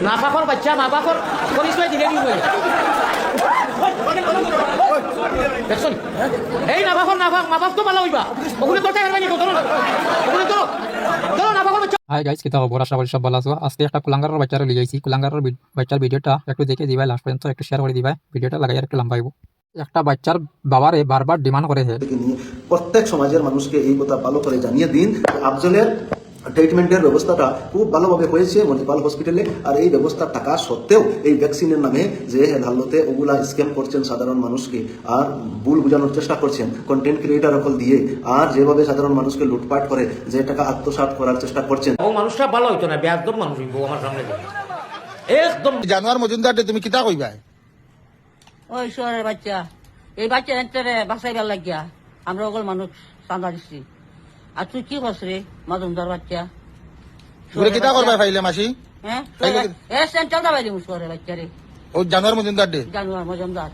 নাফাকর বাচ্চা মা বাপর পরিচয় দিলে কি বলে দেখছেন এই নাফাকর মা বাপ তো ভালো হইবা ওগুলো করতে পারবে না ওগুলো নাফাকর বাচ্চা। হাই গাইস, কিতা খবর? আশা করি সব ভালো আছো। আজকে একটা কুলাঙ্গারের বাচ্চারা লিয়ে আইছি। কুলাঙ্গারের বাচ্চার ভিডিওটা একটু দেখে দিবা, লাস্ট পর্যন্ত একটু শেয়ার করে দিবা। ভিডিওটা লাগাই আর একটু লম্বাইব। একটা বাচ্চার বাবারে বারবার ডিমান্ড করে প্রত্যেক সমাজের মানুষকে এই কথা ভালো করে জানিয়ে দিন। আফজলের ট্রিটমেন্টের ব্যবস্থাটা খুব ভালোভাবে হয়েছে মনিপাল হসপিটালে। আর এই ব্যবস্থা থাকা সত্ত্বেও এই ভ্যাকসিনের নামে যে হালতে ওগুলা স্ক্যাম করছেন সাধারণ মানুষকে আর ভুল বোঝানোর চেষ্টা করছেন কন্টেন্ট ক্রিয়েটার সকল দিয়ে, আর যেভাবে সাধারণ মানুষকে লুটপাট করে যে টাকা আত্মসাৎ করার চেষ্টা করছেন, ও মানুষটা ভালো হইতো না, বেয়াদব মানুষ হইব আমার সামনে একদম। জানোয়ার মজুমদার তুমি কিতা কইবা? ওই শহরের বাচ্চা, এই বাচ্চা এনতে বাসাইবার লাগিয়া আমরা ওগুলো মানুষ চাঁদা দিচ্ছি। আর তুই কি করছ রে মজুমদার বাচ্চা? তুমি কিতা করবা ফাইলে মাসি? হ্যাঁ, সেন্টার দাবাই দিমু শহরের বাচ্চা রে, ও জানোয়ার মজুমদার দে জানুয়ার মজুমদার।